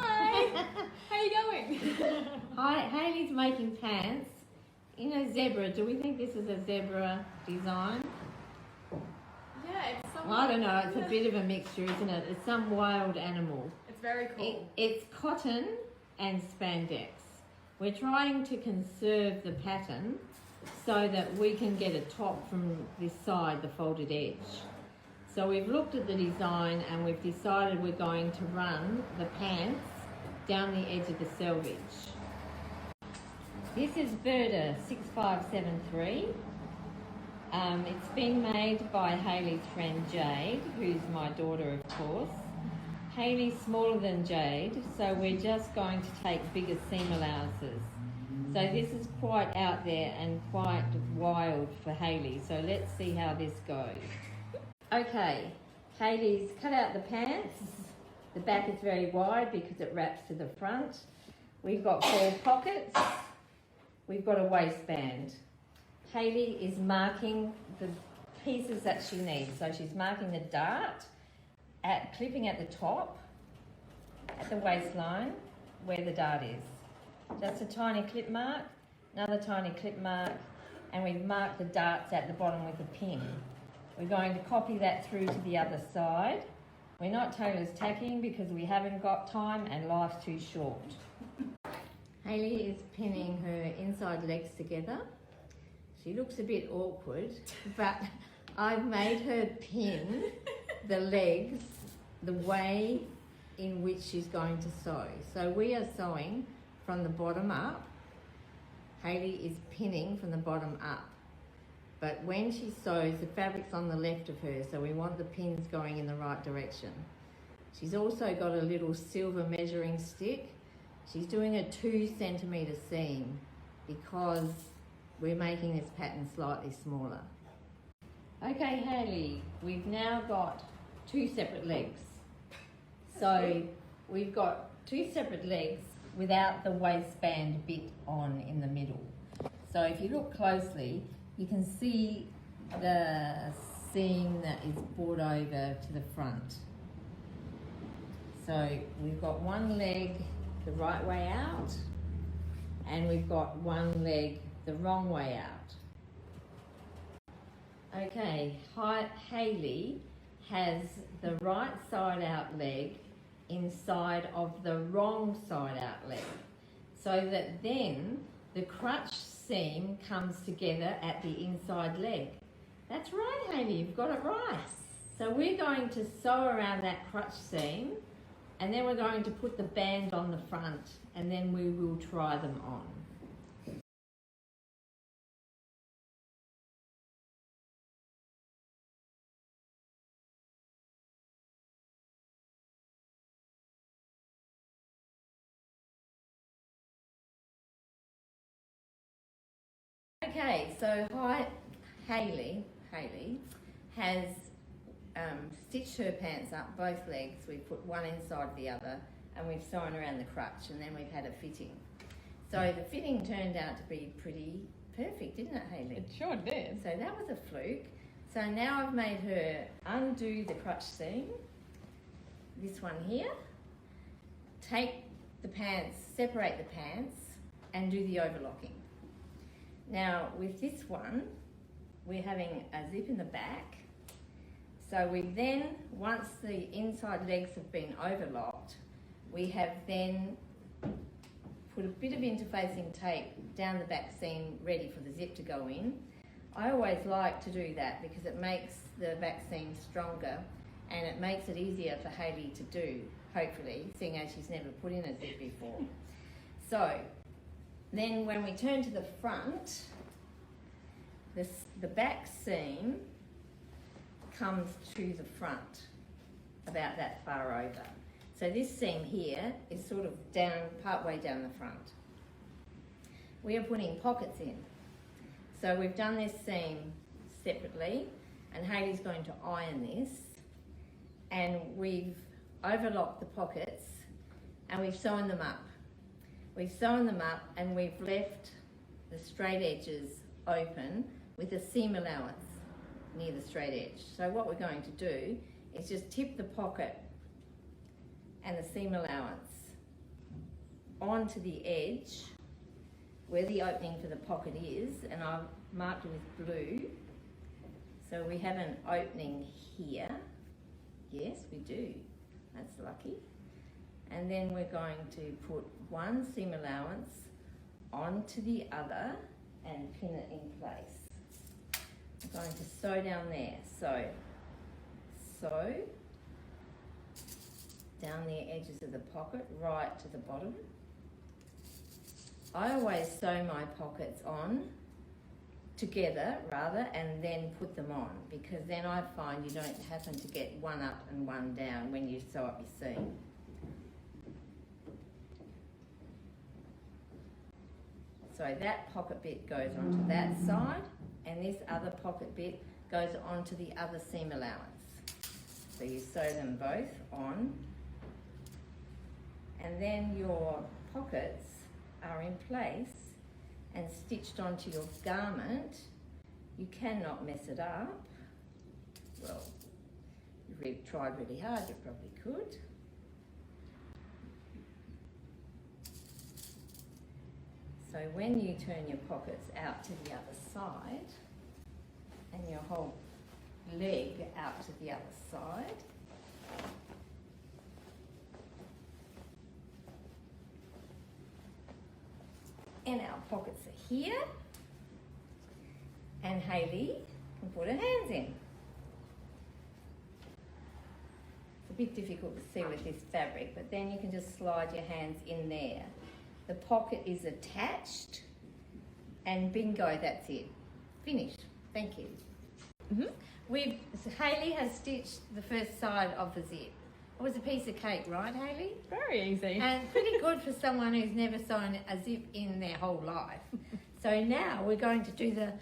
Hi! How you going? Hi, Hayley's making pants in a zebra. Do we think this is a zebra design? Yeah, it's some... Well, I don't know. It's a bit of a mixture, isn't it? It's some wild animal. It's very cool. It's cotton and spandex. We're trying to conserve the pattern so that we can get a top from this side, the folded edge. So we've looked at the design and we've decided we're going to run the pants down the edge of the selvage. This is Burda 6573. It's been made by Hayley's friend Jade, who's my daughter of course. Hayley's smaller than Jade, so we're just going to take bigger seam allowances. So this is quite out there and quite wild for Hayley, so let's see how this goes. Okay, Hayley's cut out the pants. The back is very wide because it wraps to the front. We've got 4 pockets. We've got a waistband. Hayley is marking the pieces that she needs. So she's marking the dart, clipping at the top, at the waistline, where the dart is. Just a tiny clip mark, another tiny clip mark, and we've marked the darts at the bottom with a pin. We're going to copy that through to the other side. We're not tailor's tacking because we haven't got time and life's too short. Hayley is pinning her inside legs together. She looks a bit awkward, but I've made her pin the legs the way in which she's going to sew. So we are sewing from the bottom up. Hayley is pinning from the bottom up. But when she sews, the fabric's on the left of her, so we want the pins going in the right direction. She's also got a little silver measuring stick. She's doing a 2 centimetre seam because we're making this pattern slightly smaller. Okay, Hayley, we've now got 2 separate legs. So we've got 2 separate legs without the waistband bit on in the middle. So if you look closely, you can see the seam that is brought over to the front. So we've got one leg the right way out, and we've got one leg the wrong way out. Okay, Hayley has the right side out leg inside of the wrong side out leg, so that then the crutch seam comes together at the inside leg. That's right, Hayley, you've got it right. So we're going to sew around that crutch seam, and then we're going to put the band on the front, and then we will try them on. Okay, so Hayley has stitched her pants up, both legs. We've put one inside the other, and we've sewn around the crutch, and then we've had a fitting. So the fitting turned out to be pretty perfect, didn't it, Hayley? It sure did. So that was a fluke. So now I've made her undo the crutch seam, this one here, take the pants, separate the pants, and do the overlocking. Now with this one, we're having a zip in the back. So we then, once the inside legs have been overlocked, we have then put a bit of interfacing tape down the back seam ready for the zip to go in. I always like to do that because it makes the back seam stronger and it makes it easier for Hayley to do, hopefully, seeing as she's never put in a zip before. So then when we turn to the front, the back seam comes to the front about that far over. So this seam here is sort of down, part way down the front. We are putting pockets in. So we've done this seam separately, and Hayley's going to iron this, and we've overlocked the pockets and we've sewn them up. We've sewn them up and we've left the straight edges open with a seam allowance near the straight edge. So what we're going to do is just tip the pocket and the seam allowance onto the edge where the opening for the pocket is, and I've marked it with blue. So we have an opening here. Yes, we do. That's lucky. And then we're going to put one seam allowance onto the other and pin it in place. I'm going to sew down there. So, sew down the edges of the pocket right to the bottom. I always sew my pockets on together rather, and then put them on, because then I find you don't happen to get one up and one down when you sew up your seam. So that pocket bit goes onto that side, and this other pocket bit goes onto the other seam allowance. So you sew them both on, and then your pockets are in place and stitched onto your garment. You cannot mess it up. Well, if you tried really hard, you probably could. So when you turn your pockets out to the other side, and your whole leg out to the other side, and our pockets are here, and Hayley can put her hands in. It's a bit difficult to see with this fabric, but then you can just slide your hands in there. The pocket is attached, and bingo, that's it. Finished. Thank you. Hayley has stitched the first side of the zip. It was a piece of cake, right, Hayley? Very easy. And pretty good for someone who's never sewn a zip in their whole life. So now we're going to do the,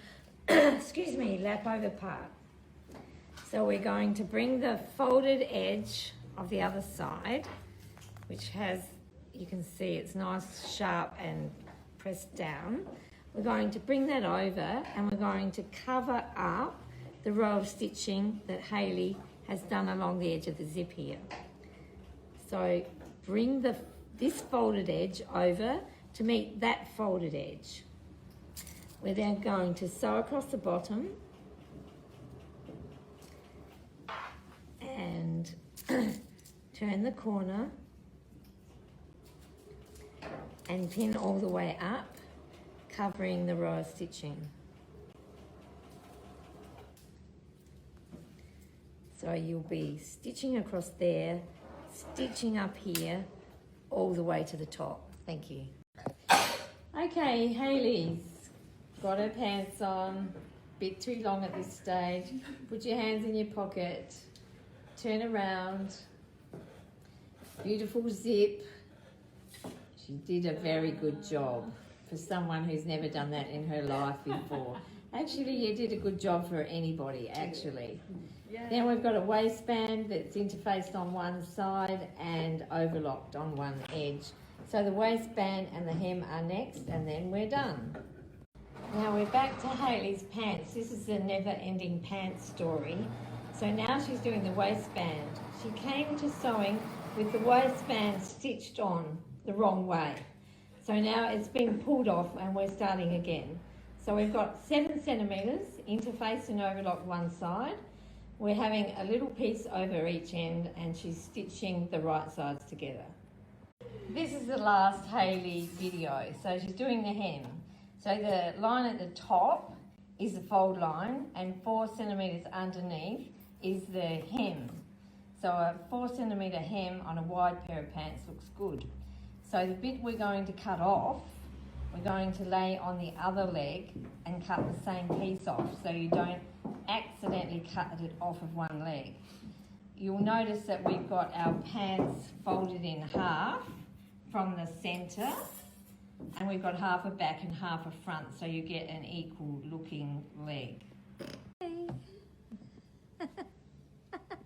excuse me, lap over part. So we're going to bring the folded edge of the other side, which has, you can see it's nice, sharp and pressed down. We're going to bring that over, and we're going to cover up the row of stitching that Hayley has done along the edge of the zip here. So bring this folded edge over to meet that folded edge. We're then going to sew across the bottom and turn the corner and pin all the way up, covering the row of stitching. So you'll be stitching across there, stitching up here, all the way to the top. Thank you. Okay, Hayley's got her pants on, bit too long at this stage. Put your hands in your pocket, turn around, beautiful zip. She did a very good job for someone who's never done that in her life before. Actually, you did a good job for anybody, actually. Yeah. Then we've got a waistband that's interfaced on one side and overlocked on one edge. So the waistband and the hem are next, and then we're done. Now we're back to Hayley's pants. This is the never-ending pants story. So now she's doing the waistband. She came to sewing with the waistband stitched on the wrong way. So now it's been pulled off and we're starting again. So we've got 7 centimetres interfaced and overlocked one side. We're having a little piece over each end, and she's stitching the right sides together. This is the last Hayley video. So she's doing the hem. So the line at the top is the fold line, and 4 centimetres underneath is the hem. So a 4 centimetre hem on a wide pair of pants looks good. So the bit we're going to cut off, we're going to lay on the other leg and cut the same piece off, so you don't accidentally cut it off of one leg. You'll notice that we've got our pants folded in half from the centre, and we've got half a back and half a front, so you get an equal looking leg.